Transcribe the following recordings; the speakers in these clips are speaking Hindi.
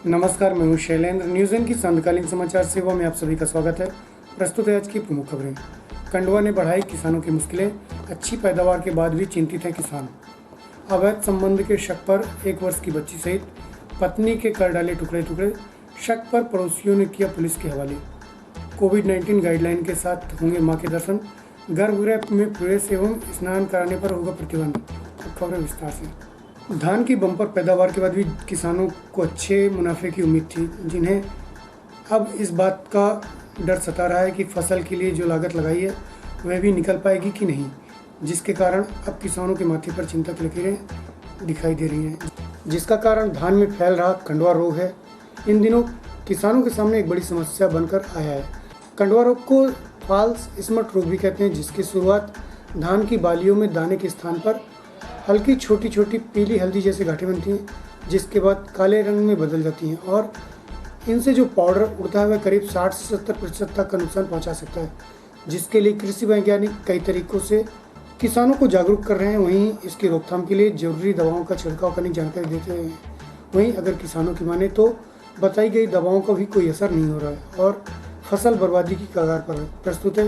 नमस्कार, मैं हूं शैलेंद्र। न्यूज़ एन की संध्याकालीन समाचार सेवा में आप सभी का स्वागत है। प्रस्तुत है आज की प्रमुख खबरें। खंडवा ने बढ़ाई किसानों की मुश्किलें, अच्छी पैदावार के बाद भी चिंतित हैं किसान। अवैध संबंध के शक पर 1 वर्ष की बच्ची सहित पत्नी के कर डाले टुकड़े टुकड़े, शक पर पड़ोसियों ने किया पुलिस के हवाले। कोविड-19 गाइडलाइन के साथ होंगे मां के दर्शन, गर्भगृह में प्रवेश एवं स्नान कराने पर होगा प्रतिबंध। खबरें विस्तार से। धान की बम्पर पैदावार के बाद भी किसानों को अच्छे मुनाफे की उम्मीद थी, जिन्हें अब इस बात का डर सता रहा है कि फसल के लिए जो लागत लगाई है वह भी निकल पाएगी कि नहीं, जिसके कारण अब किसानों के माथे पर चिंता की लकीरें दिखाई दे रही हैं, जिसका कारण धान में फैल रहा कंडवा रोग है। इन दिनों किसानों के सामने एक बड़ी समस्या बनकर आया है। कंडवा रोग को फॉल्स स्पॉट रोग भी कहते हैं, जिसकी शुरुआत धान की बालियों में दाने के स्थान पर हल्की छोटी छोटी पीली हल्दी जैसी गांठें बनती हैं, जिसके बाद काले रंग में बदल जाती हैं और इनसे जो पाउडर उड़ता है वह करीब 60 से 70% तक का नुकसान पहुंचा सकता है, जिसके लिए कृषि वैज्ञानिक कई तरीकों से किसानों को जागरूक कर रहे हैं। वहीं इसकी रोकथाम के लिए जरूरी दवाओं का छिड़काव करने की जानकारी देते हैं। वहीं अगर किसानों की माने तो बताई गई दवाओं का भी कोई असर नहीं हो रहा है और फसल बर्बादी की कगार पर है। प्रस्तुत है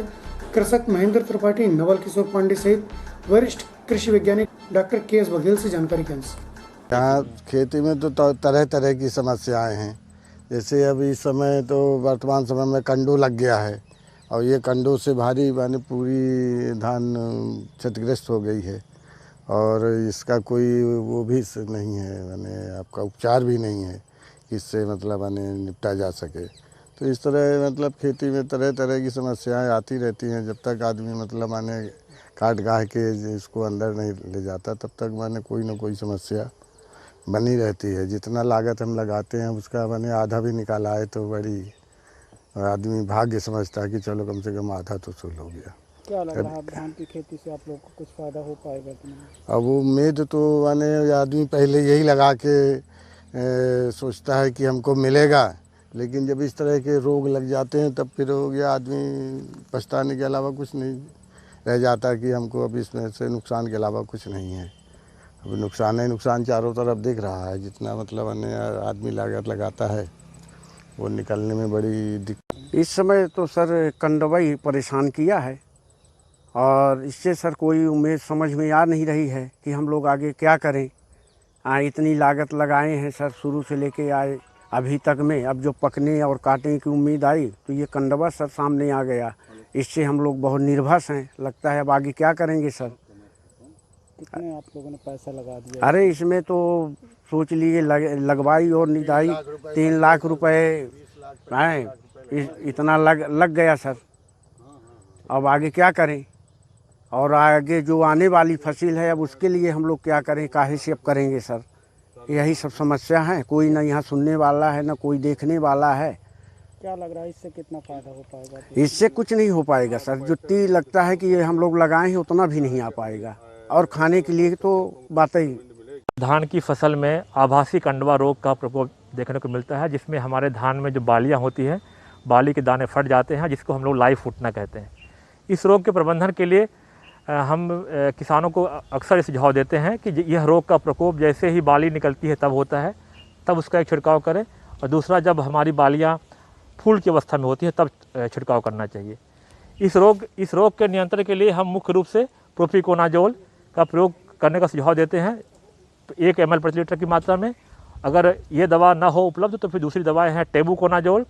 कृषक महेंद्र त्रिपाठी, नवल किशोर पांडे सहित वरिष्ठ कृषि वैज्ञानिक डॉक्टर के.एस. बघेल से जानकारी के अनुसार। यहाँ खेती में तो तरह तरह की समस्याएं हैं। जैसे अभी इस समय तो वर्तमान समय में कंडू लग गया है और ये कंडू से भारी माने पूरी धान क्षतिग्रस्त हो गई है और इसका कोई वो भी नहीं है, माने आपका उपचार भी नहीं है कि इससे मतलब माने निपटा जा सके। तो इस तरह मतलब खेती में तरह तरह की समस्याएं आती रहती हैं। जब तक आदमी मतलब माने काट गाह के इसको अंदर नहीं ले जाता तब तक माने कोई ना कोई समस्या बनी रहती है। जितना लागत हम लगाते हैं उसका माने आधा भी निकाला है तो बड़ी आदमी भाग्य समझता है कि चलो कम से कम आधा तो सुल हो गया। क्या लग रहा है धान की खेती से आप लोग को कुछ फायदा हो पाएगा कि नहीं? अब उम्मीद तो माने आदमी पहले यही लगा के सोचता है कि हमको मिलेगा, लेकिन जब इस तरह के रोग लग जाते हैं तब फिर हो गया, आदमी पछताने के अलावा कुछ नहीं रह जाता कि हमको अब इसमें से नुकसान के अलावा कुछ नहीं है। अब नुकसान ही नुकसान चारों तरफ दिख रहा है। जितना मतलब अन्य आदमी लागत लगाता है वो निकलने में बड़ी दिक्कत। इस समय तो सर कंडवा ही परेशान किया है और इससे सर कोई उम्मीद समझ में आ नहीं रही है कि हम लोग आगे क्या करें। इतनी लागत लगाए हैं सर, शुरू से लेके आए अभी तक में, अब जो पकने और काटने की उम्मीद आई तो ये कंडवा सर सामने आ गया। इससे हम लोग बहुत निर्भस हैं। लगता है अब आगे क्या करेंगे सर। कितने आप लोगों ने पैसा लगा दिया? अरे इसमें तो सोच लीजिए लगवाई और निदाई 3 लाख रुपए इतना लग गया सर। अब आगे क्या करें और आगे जो आने वाली फसल है अब उसके लिए हम लोग क्या करें, काहे से अब करेंगे सर। यही सब समस्या है। कोई ना यहाँ सुनने वाला है ना कोई देखने वाला है। क्या लग रहा है इससे कितना फायदा हो पाएगा? इससे कुछ नहीं हो पाएगा सर। जितनी लगता है कि ये हम लोग लगाए हैं उतना भी नहीं आ पाएगा और खाने के लिए तो बातें ही। धान की फसल में आभासी कंडवा रोग का प्रकोप देखने को मिलता है, जिसमें हमारे धान में जो बालियां होती हैं, बाली के दाने फट जाते हैं, जिसको हम लोग लाइव फूटना कहते हैं। इस रोग के प्रबंधन के लिए हम किसानों को अक्सर सुझाव देते हैं कि यह रोग का प्रकोप जैसे ही बाली निकलती है तब होता है, तब उसका एक छिड़काव करें, और दूसरा जब हमारी बालियाँ फूल की अवस्था में होती है तब छिड़काव करना चाहिए। इस रोग के नियंत्रण के लिए हम मुख्य रूप से प्रोपिकोनाजोल का प्रयोग करने का सुझाव देते हैं 1 ml प्रति लीटर की मात्रा में। अगर ये दवा ना हो उपलब्ध तो फिर दूसरी दवाएं हैं टेबुकोनाजोल,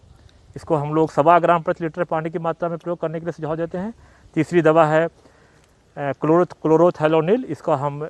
इसको हम लोग 1.25 ग्राम प्रति लीटर पानी की मात्रा में प्रयोग करने के लिए सुझाव देते हैं। तीसरी दवा है क्लोरोथैलोनिल, इसका हम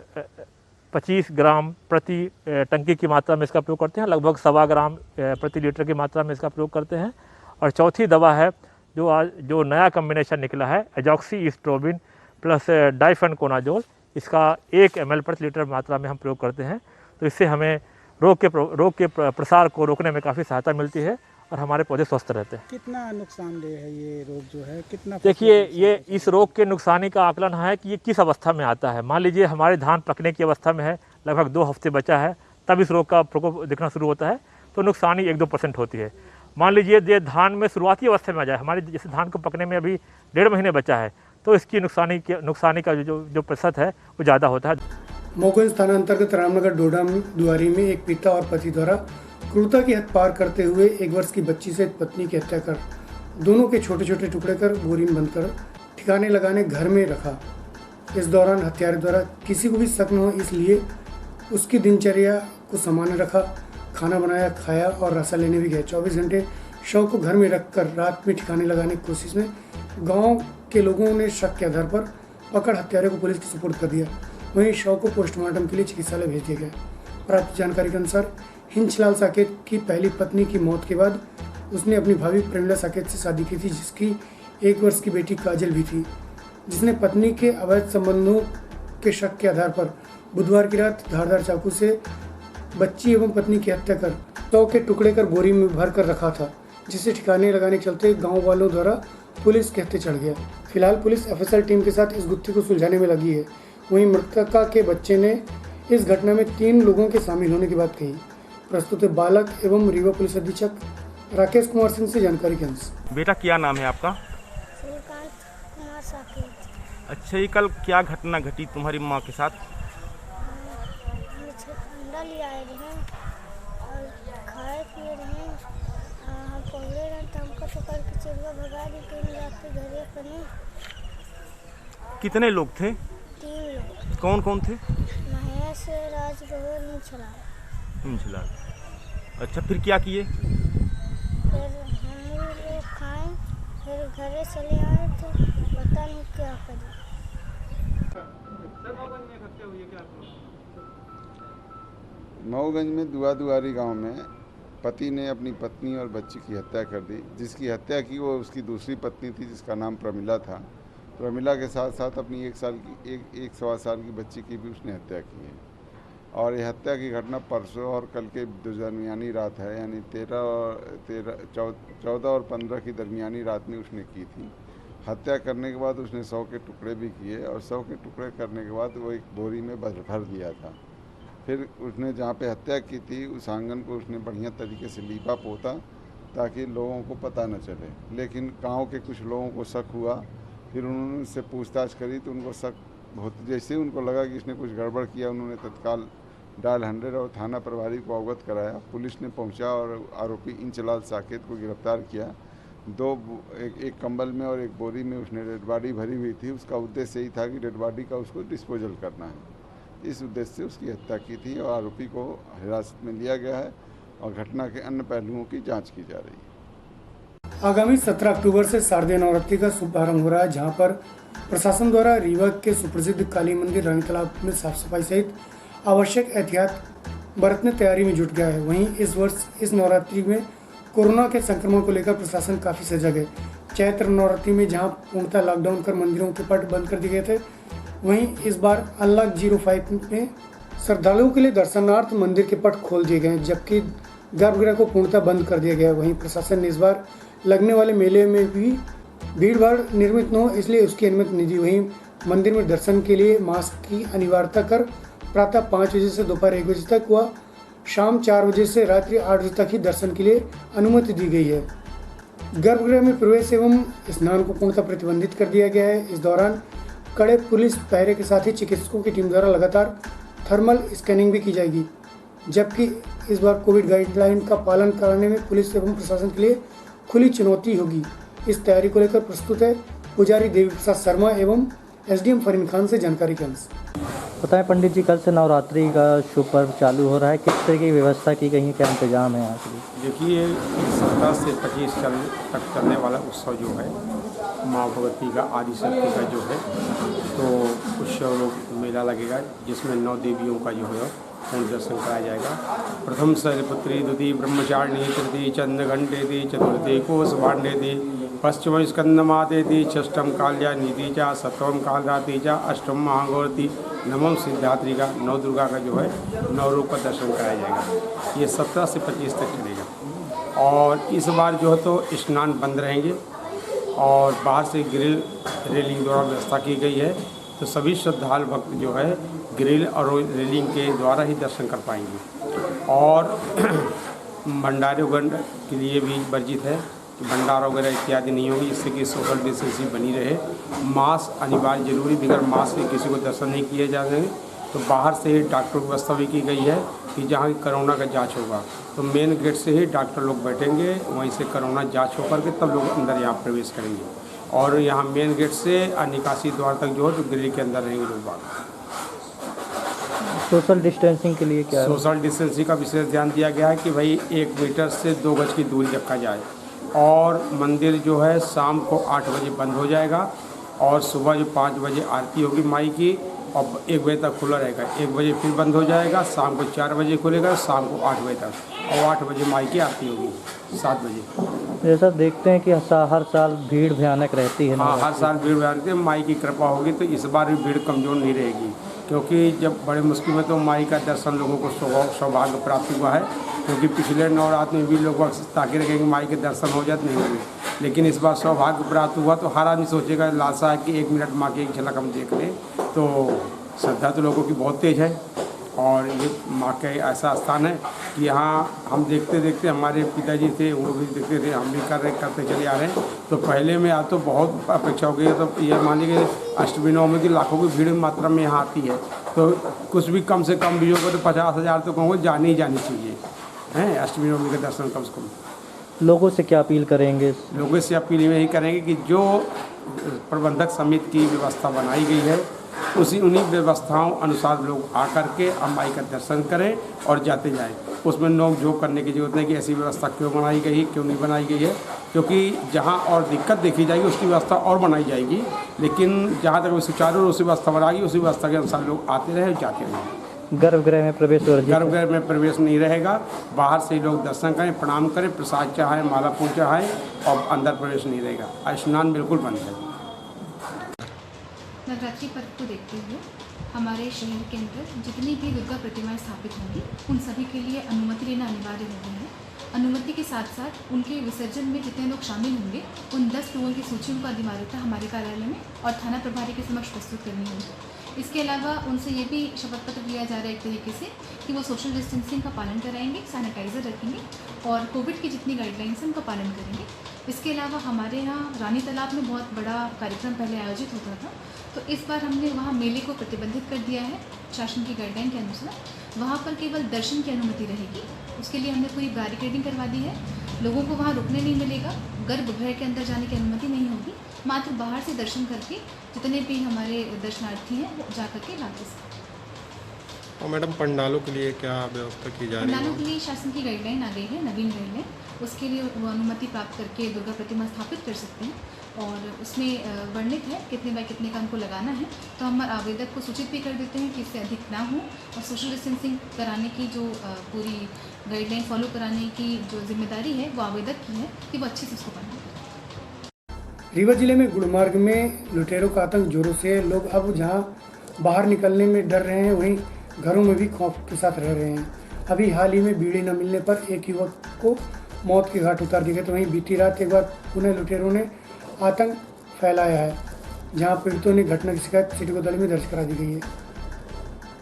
25 ग्राम प्रति टंकी की मात्रा में इसका प्रयोग करते हैं, लगभग 1.25 ग्राम प्रति लीटर की मात्रा में इसका प्रयोग करते हैं। और चौथी दवा है जो नया कम्बिनेशन निकला है एजॉक्सीस्ट्रोबिन प्लस डाइफेनकोनाजोल, इसका 1 ml प्रति लीटर मात्रा में हम प्रयोग करते हैं। तो इससे हमें रोग के प्रसार को रोकने में काफ़ी सहायता मिलती है और हमारे पौधे स्वस्थ रहते हैं। कितना नुकसानदेह है ये रोग जो है? कितना? देखिए, ये इस रोग के नुकसानी का आकलन है कि ये किस अवस्था में आता है। मान लीजिए हमारे धान पकने की अवस्था में है, लगभग 2 हफ्ते बचा है, तब इस रोग का प्रकोप दिखना शुरू होता है, तो नुकसानी 1-2% होती है। मान लीजिए ये धान में शुरुआती अवस्था में आ जाए, हमारे जैसे धान को पकने में अभी 1.5 महीने बचा है, तो इसकी नुकसानी का जो प्रतिशत है वो ज़्यादा होता है। मोगल थाना अंतर्गत रामनगर डोडा दुआरी में एक पिता और पति द्वारा क्रूरता की हद पार करते हुए 1 वर्ष की बच्ची से पत्नी की हत्या कर दोनों के छोटे छोटे टुकड़े कर बोरी में बंद कर ठिकाने लगाने घर में रखा। इस दौरान हत्यारे द्वारा किसी को भी शक न हो इसलिए उसकी दिनचर्या को सामान्य रखा, खाना बनाया, खाया और रास्ता लेने भी गए। 24 घंटे शव को घर में रखकर रात में ठिकाने लगाने की कोशिश में गांव के लोगों ने शक के आधार पर पकड़ हत्यारे को पुलिस के सुपुर्द कर दिया। वहीं शव को पोस्टमार्टम के लिए चिकित्सालय भेज दिया गया। प्राप्त जानकारी के अनुसार हिंचलाल साकेत की पहली पत्नी की मौत के बाद उसने अपनी भाभी प्रेमिला साकेत से शादी की थी, जिसकी 1 वर्ष की बेटी काजल भी थी, जिसने पत्नी के अवैध संबंधों के शक के आधार पर बुधवार की रात धारदार चाकू से बच्ची एवं पत्नी की हत्या कर शव के टुकड़े कर बोरी में भर कर रखा था, जिसे ठिकाने लगाने के चलते गांव वालों द्वारा पुलिस के हत्थे चढ़ गया। फिलहाल पुलिस एफएसएल टीम के साथ इस गुत्थी को सुलझाने में लगी है। वहीं मृतका के बच्चे ने इस घटना में 3 लोगों के शामिल होने की बात कही। प्रस्तुत है बालक एवं रीवा पुलिस अधीक्षक राकेश कुमार सिंह से जानकारी के अंश। बेटा क्या नाम है आपका? श्रीकांत कुमार साकेत। अच्छा, ये कल क्या घटना घटी तुम्हारी माँ के साथ? अंडा ले आए रहे और खाए पिए रहे। हम पकड़े रहे तो हमको पकड़ के चिड़वा भगा दी। 3 रात के घरे कने। कितने लोग थे? 3 लोग। कौन कौन थे? महेश, राज, गौर, हिंचलाल। अच्छा, फिर क्या किए? फिर हम लोग खाए, फिर घरे चले आए तो पता नहीं क्या करें। मऊगंज में दुआरी गांव में पति ने अपनी पत्नी और बच्ची की हत्या कर दी। जिसकी हत्या की वो उसकी दूसरी पत्नी थी, जिसका नाम प्रमिला था। प्रमिला के साथ साथ अपनी 1 साल की एक सवा साल की बच्ची की भी उसने हत्या की है। और ये हत्या की घटना परसों और कल के दरमियानी रात है, यानी 14 और 15 की दरमियानी रात में उसने की थी। हत्या करने के बाद उसने 100 के टुकड़े भी किए और 100 के टुकड़े करने के बाद वो एक बोरी में भर दिया था। फिर उसने जहाँ पे हत्या की थी उस आंगन को उसने बढ़िया तरीके से लीपा पोता ताकि लोगों को पता न चले। लेकिन गांव के कुछ लोगों को शक हुआ। फिर उन्होंने उससे पूछताछ करी तो उनको शक बहुत, जैसे उनको लगा कि इसने कुछ गड़बड़ किया, उन्होंने तत्काल डायल 100 और थाना प्रभारी को अवगत कराया। पुलिस ने पहुंचा और आरोपी हिंचलाल साकेत को गिरफ्तार किया। एक कंबल में और एक बोरी में उसने डेड बॉडी भरी हुई थी। उसका उद्देश्य यही था कि डेड बॉडी का उसको डिस्पोजल करना है। इस उद्देश्य से उसकी हत्या की थी और आरोपी को हिरासत में लिया गया है और घटना के अन्य पहलुओं की जाँच की जा रही है। आगामी 17 अक्टूबर से शारदीय नवरात्रि का शुभारंभ हो रहा है, जहां पर प्रशासन द्वारा रीवा के सुप्रसिद्ध काली मंदिर रानी तालाब में साफ सफाई सहित आवश्यक एहतियात बरतने तैयारी में जुट गया है। वहीं इस वर्ष इस नवरात्रि में कोरोना के संक्रमण को लेकर प्रशासन काफी सजग है। चैत्र नवरात्रि में जहां पूर्णतः लॉकडाउन कर मंदिरों के पट बंद कर दिए गए थे, वहीं इस बार अनलॉक 05 में श्रद्धालुओं के लिए दर्शनार्थ मंदिर के पट खोल दिए गए हैं, जबकि गर्भगृह को पूर्णतः बंद कर दिया गया है। वहीं प्रशासन ने इस बार लगने वाले मेले में भी भीड़ भाड़ निर्मित न हो इसलिए उसकी अनुमति नहीं दी। वहीं मंदिर में दर्शन के लिए मास्क की अनिवार्यता कर प्रातः 5 बजे से दोपहर 1 बजे तक व शाम 4 बजे से रात्रि 8 बजे तक ही दर्शन के लिए अनुमति दी गई है। गर्भगृह में प्रवेश एवं स्नान को पूर्णतः प्रतिबंधित कर दिया गया है। इस दौरान कड़े पुलिस पहरे के साथ ही चिकित्सकों की टीम द्वारा लगातार थर्मल स्कैनिंग भी की जाएगी, जबकि इस बार कोविड गाइडलाइन का पालन कराने में पुलिस एवं प्रशासन के लिए खुली चुनौती होगी। इस तैयारी को लेकर प्रस्तुत है पुजारी देवी प्रसाद शर्मा एवं एसडीएम फरीन खान से जानकारी के अंश। बताएं पंडित जी, कल से नवरात्रि का शुभ पर्व चालू हो रहा है, किस तरह की व्यवस्था की गई है, क्या इंतजाम है यहाँ के? देखिए, 17 से 25 तक चलने वाला उत्सव जो है माँ भगवती का, आदि शक्ति का जो है, तो उत्सव मेला लगेगा जिसमें 9 देवियों का जो है पूर्ण दर्शन कराया जाएगा। प्रथम शैलपुत्री, द्वितीय ब्रह्मचारिणी, तृतीय चंद्रघंटेति, चतुर्थी कोश भांडेति, पश्चिम स्कंदमातेति, षष्ठम काल्यानीति च, सप्तम कालरात्रि च, अष्टम महागौरती, नवम सिद्धात्री का, 9 दुर्गा का जो है 9 रूप का दर्शन कराया जाएगा। ये 17 से 25 तक चलेगा। और इस बार जो है तो स्नान बंद रहेंगे और बाहर से ग्रिल रेलिंग द्वारा व्यवस्था की गई है, तो सभी श्रद्धालु भक्त जो है ग्रिल और रेलिंग के द्वारा ही दर्शन कर पाएंगे। और भंडारे वगैरह के लिए भी वर्जित है कि भंडारा वगैरह इत्यादि नहीं होगी, जिससे कि सोशल डिस्टेंसिंग बनी रहे। मास्क अनिवार्य जरूरी, बगैर मास्क से किसी को दर्शन नहीं किए जाएंगे। तो बाहर से ही डॉक्टर की व्यवस्था भी की गई है कि जहाँ कोरोना का जांच होगा तो मेन गेट से ही डॉक्टर लोग बैठेंगे, वहीं से कोरोना जांच होकर के तब लोग अंदर यहाँ प्रवेश करेंगे। और यहाँ मेन गेट से निकासी द्वार तक जो है तो ग्रिल के अंदर रहेंगे लोग बाग। सोशल डिस्टेंसिंग के लिए क्या है? सोशल डिस्टेंसिंग का विशेष ध्यान दिया गया है कि भाई 1 मीटर से 2 गज की दूरी रखा जाए। और मंदिर जो है शाम को 8 बजे बंद हो जाएगा और सुबह जो 5 बजे आरती होगी माई की और 1 बजे तक खुला रहेगा। 1 बजे फिर बंद हो जाएगा, शाम को 4 बजे खुलेगा, शाम को 8 बजे तक और 8 बजे माई की आरती होगी 7 बजे। जैसा देखते हैं कि हर साल भीड़ भयानक रहती है। हाँ, हर साल भीड़ रहती है। माई की कृपा होगी तो इस बार भी भीड़ कमज़ोर नहीं रहेगी, क्योंकि जब बड़े मुश्किल में तो माई का दर्शन लोगों को सौभाग्य प्राप्त हुआ है। क्योंकि पिछले नवरात्र में भी लोग ताकि रखेंगे माई के दर्शन हो जाते नहीं हुए, लेकिन इस बार सौभाग्य प्राप्त हुआ तो हर आदमी सोचेगा लालसा है कि 1 मिनट माँ की एक झलक हम देख लें। तो श्रद्धा तो लोगों की बहुत तेज है और ये माँ का ऐसा स्थान है कि यहाँ हम देखते देखते हमारे पिताजी थे वो भी देखते थे, हम भी करते चले आ रहे हैं। तो पहले में तो बहुत अपेक्षा हो गई, तो ये मान लीजिए अष्टमी नवमी की लाखों की भीड़ मात्रा में यहाँ आती है। तो कुछ भी कम से कम भी होगा तो 50,000 तो कहूँगा जानी ही जानी चाहिए हैं अष्टमी नवमी का दर्शन कम से कम। लोगों से क्या अपील करेंगे? लोगों से अपील यही करेंगे कि जो प्रबंधक समिति की व्यवस्था बनाई गई है उन्हीं व्यवस्थाओं अनुसार लोग आकर के माई का दर्शन करें और जाते जाएं। उसमें नोक झोंक करने की जरूरत नहीं कि ऐसी व्यवस्था क्यों बनाई गई, क्यों नहीं बनाई गई है, क्योंकि जहां और दिक्कत देखी जाएगी उसकी व्यवस्था और बनाई जाएगी। लेकिन जहां तक सुचारू रूप से व्यवस्था बनाएगी उसी व्यवस्था के अनुसार लोग आते रहे और जाते रहें। गर्भगृह में प्रवेश गर्भगृह में प्रवेश नहीं रहेगा, बाहर से लोग दर्शन करें, प्रणाम करें, प्रसाद चढ़ाएं, माला फूल चढ़ाएं और अंदर प्रवेश नहीं रहेगा। स्नान बिल्कुल बंद है। नवरात्रि पर्व को देखते हुए हमारे शहर के अंदर जितनी भी दुर्गा प्रतिमाएं स्थापित होंगी उन सभी के लिए अनुमति लेना अनिवार्य हो गया है। अनुमति के साथ साथ उनके विसर्जन में जितने लोग शामिल होंगे उन 10 लोगों की सूची उनको अधिमान्यता हमारे कार्यालय में और थाना प्रभारी के समक्ष प्रस्तुत करनी होगी। इसके अलावा उनसे ये भी शपथ पत्र लिया जा रहा है एक तरीके से कि वो सोशल डिस्टेंसिंग का पालन कराएंगे, सैनिटाइज़र रखेंगे और कोविड की जितनी गाइडलाइंस हैं उनका पालन करेंगे। इसके अलावा हमारे यहाँ रानी तालाब में बहुत बड़ा कार्यक्रम पहले आयोजित होता था, तो इस बार हमने वहाँ मेले को प्रतिबंधित कर दिया है शासन की गाइडलाइन के अनुसार। वहाँ पर केवल दर्शन की अनुमति रहेगी, उसके लिए हमने पूरी बैरिकेडिंग करवा दी है। लोगों को वहाँ रुकने नहीं मिलेगा, गर्भगृह के अंदर जाने की अनुमति नहीं होगी, मात्र बाहर से दर्शन करके जितने भी हमारे दर्शनार्थी हैं वो जा करके वापस। और मैडम पंडालों के लिए क्या व्यवस्था की जा रही है? पंडालों के लिए शासन की गाइडलाइन आ गई है, नवीन गाइडलाइन, उसके लिए वो अनुमति प्राप्त करके दुर्गा प्रतिमा स्थापित कर सकते हैं और उसमें वर्णित है कितने बाय कितने का उनको लगाना है। तो हम आवेदक को सूचित भी कर देते हैं कि इससे अधिक ना हो और सोशल डिस्टेंसिंग कराने की जो पूरी गाइडलाइन फॉलो कराने की जो जिम्मेदारी है वो आवेदक की है कि वो अच्छे से उसको पालन करें। रीवा जिले में गुड़मार्ग में लुटेरों का आतंक जोरों से है। लोग अब जहां बाहर निकलने में डर रहे हैं वहीं घरों में भी खौफ के साथ रह रहे हैं। अभी हाल ही में बीड़ी न मिलने पर एक युवक को मौत के घाट उतार दिए गए, तो वहीं बीती रात एक बार पुनः लुटेरों ने आतंक फैलाया है, जहां पीड़ितों ने घटना की शिकायत सिटी कोतवाली में दर्ज करा दी गई है।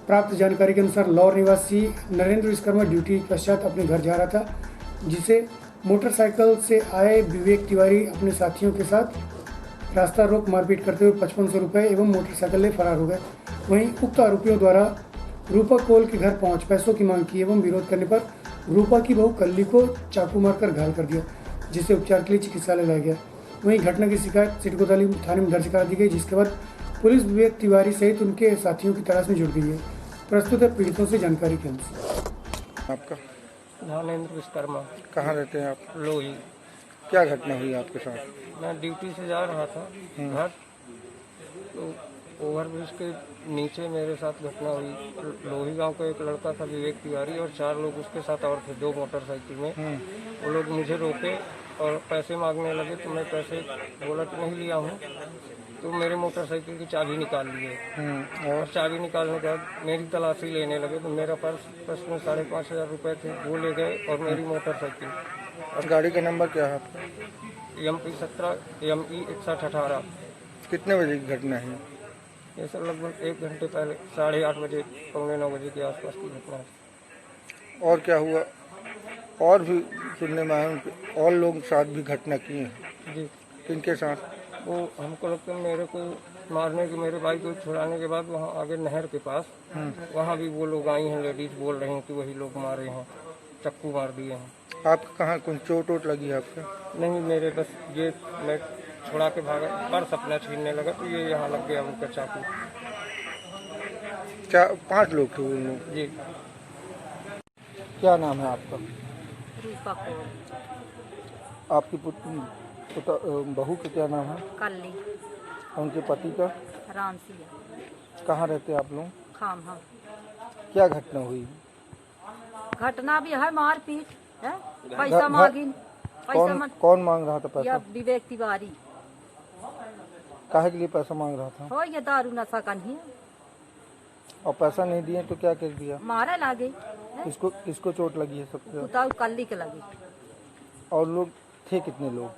प्राप्त जानकारी के अनुसार लौर निवासी नरेंद्र विश्वकर्मा ड्यूटी पश्चात अपने घर जा रहा था, जिसे मोटरसाइकिल से आए विवेक तिवारी अपने साथियों के साथ रास्ता रोक मारपीट करते हुए 5500 रुपये एवं मोटरसाइकिल ले फरार हो गए। वहीं उक्त आरोपियों द्वारा रूपा कोल के घर पहुंच पैसों की मांग की एवं विरोध करने पर रूपा की बहू कल्ली को चाकू मारकर घायल कर दिया, जिसे उपचार के लिए चिकित्सालय लाया गया। वहीं घटना की शिकायत सिटी कोतवाली थाने में दर्ज करा दी गई, जिसके बाद पुलिस विवेक तिवारी सहित उनके साथियों की तलाश में जुट गई है। प्रस्तुत है पीड़ितों से जानकारी के अनुसार। आपका नरेंद्र विश्वकर्मा। कहाँ रहते हैं आप? लोही। क्या घटना हुई आपके साथ? मैं ड्यूटी से जा रहा था घर, तो ओवरब्रिज के नीचे मेरे साथ घटना हुई। लोही गांव का एक लड़का था विवेक तिवारी और 4 लोग उसके साथ और थे 2 मोटरसाइकिल में। वो लोग मुझे रोके और पैसे मांगने लगे, तो मैं पैसे बोला कि नहीं लिया हूँ, तो मेरे मोटरसाइकिल की चाबी निकाल लिए और चाबी निकालने के बाद मेरी तलाशी लेने लगे। तो मेरा पर्स में 5,500 रुपये थे, वो ले गए और मेरी मोटरसाइकिल। और गाड़ी का नंबर क्या है आपका? MP 17 ME 6118। कितने बजे की घटना है? ये सब लगभग 1 घंटे पहले 8:30 बजे, 8:45 बजे के आसपास की घटना है। और क्या हुआ? और भी सुनने में आया और लोग साथ भी घटना की हैं। जी। किनके साथ? वो हमको लगता है मेरे को मारने के मेरे भाई को छुड़ाने के बाद वहाँ आगे नहर के पास वहाँ भी वो लोग आई हैं, लेडीज बोल रहे हैं कि वही लोग मारे हैं, चक्कू मार दिए हैं। आपका कहाँ कुछ चोट वोट लगी है आपका? नहीं, मेरे बस ये मैं छुड़ा के भागा, पर्स अपना छीनने लगा तो ये यहाँ लग गया उनका चाकू। क्या 5 लोग थे वो लोग? जी। क्या नाम है आपका? रूपा कौर। आपकी बहू का क्या नाम है? कल्ली। उनके पति का? राम सिंह। कहाँ रहते आप लोग? खाम हम। क्या घटना हुई? घटना भी है, मारपीट है, पैसा मांगी। कौन मांग रहा था पैसा? विवेक तिवारी। काहे के लिए पैसा मांग रहा था? हो ये दारू नशा कन्ही। और पैसा नहीं दिए तो क्या कर दिया? मारे लागे। किसको चोट लगी है सबसे? उतार कल्ली के लगी। और लोग थे कितने लोग?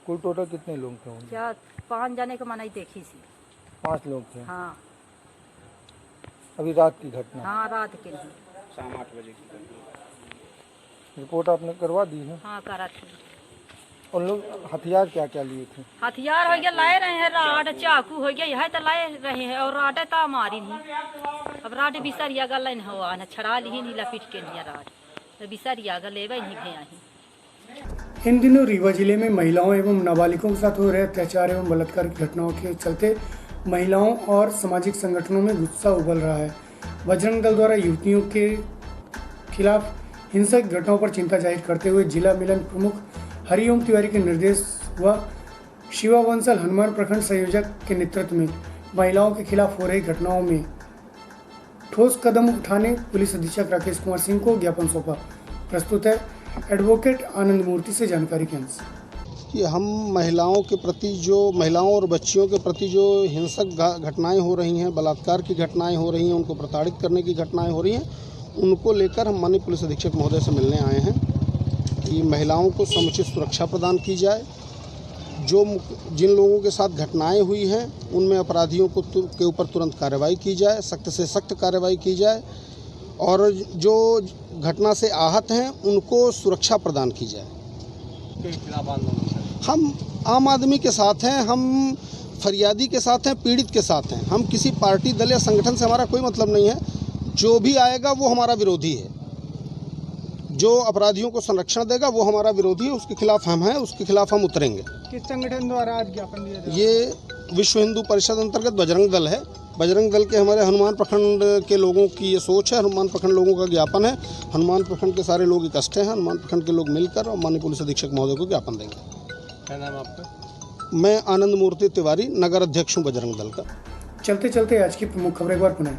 कुल टोटल कितने लोग थे? क्या 5 जने को मनाई देखी सी। 5 लोग थे? हाँ। अभी रात की घटना? हाँ, रात के लिए शाम 8 बजे की। रिपोर्ट आपने करवा दी है? हाँ, करा थी। उन लोग हथियार क्या क्या लिए थे? हथियार हो गया लाए रहे हैं, राड चाकू हो गया यह तो लाए रहे हैं, और राडे तो मारी नहीं। अब राड बिसरिया गल नहीं हुआ न, छड़ा ली नहीं, लपीट के लिया राड तो बिसरिया गल लेवे नहीं गया ही। इन दिनों रीवा जिले में महिलाओं एवं नाबालिगों के साथ हो रहे अत्याचार एवं बलात्कार की घटनाओं के चलते महिलाओं और सामाजिक संगठनों में गुस्सा उबल रहा है। बजरंग दल द्वारा युवतियों के खिलाफ हिंसक घटनाओं पर चिंता जाहिर करते हुए जिला मिलन प्रमुख हरिओम तिवारी के निर्देश व शिवा बंसल हनुमान प्रखंड संयोजक के नेतृत्व में महिलाओं के खिलाफ हो रही घटनाओं में ठोस कदम उठाने पुलिस अधीक्षक राकेश कुमार सिंह को ज्ञापन सौंपा। प्रस्तुत है एडवोकेट आनंद मूर्ति से जानकारी के अंश। कि हम महिलाओं के प्रति महिलाओं और बच्चियों के प्रति जो हिंसक घटनाएं हो रही हैं, बलात्कार की घटनाएं हो रही हैं, उनको प्रताड़ित करने की घटनाएं हो रही हैं, उनको लेकर हम माननीय पुलिस अधीक्षक महोदय से मिलने आए हैं कि महिलाओं को समुचित सुरक्षा प्रदान की जाए। जिन लोगों के साथ घटनाएं हुई हैं उनमें अपराधियों के ऊपर तुरंत कार्रवाई की जाए, सख्त से सख्त कार्रवाई की जाए, और जो घटना से आहत हैं उनको सुरक्षा प्रदान की जाए। हम आम आदमी के साथ हैं, हम फरियादी के साथ हैं, पीड़ित के साथ हैं। हम किसी पार्टी, दल या संगठन से हमारा कोई मतलब नहीं है। जो भी आएगा वो हमारा विरोधी है, जो अपराधियों को संरक्षण देगा वो हमारा विरोधी है, उसके खिलाफ हम हैं, उसके खिलाफ हम उतरेंगे। किस संगठन द्वारा आज ज्ञापन दिया जाए? ये विश्व हिंदू परिषद अंतर्गत बजरंग दल है। बजरंग दल के हमारे हनुमान प्रखंड के लोगों की ये सोच है, हनुमान प्रखंड लोगों का ज्ञापन है। हनुमान प्रखंड के सारे लोग इकट्ठे हैं, हनुमान प्रखंड के लोग मिलकर और माननीय पुलिस अधीक्षक महोदय को ज्ञापन देंगे। क्या नाम आपका? मैं आनंद मूर्ति तिवारी, नगर अध्यक्ष हूँ बजरंग दल का। चलते चलते आज की प्रमुख खबरें एक बार पुनः।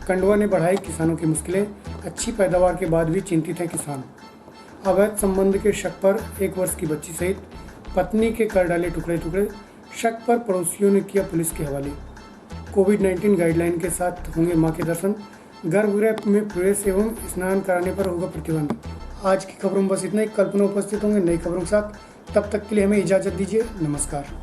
कंडवा ने बढ़ाई किसानों की मुश्किलें, अच्छी पैदावार के बाद भी चिंतित हैं किसान। अवैध संबंध के शक पर 1 वर्ष की बच्ची सहित पत्नी के कर डाले टुकड़े टुकड़े, शक पर पड़ोसियों ने किया पुलिस के हवाले। कोविड-19 गाइडलाइन के साथ होंगे मां के दर्शन, गर्भगृह में प्रवेश एवं स्नान कराने पर होगा प्रतिबंध। आज की खबरों में बस इतना ही। कल्पना उपस्थित होंगे नई खबरों के साथ, तब तक के लिए हमें इजाज़त दीजिए। नमस्कार।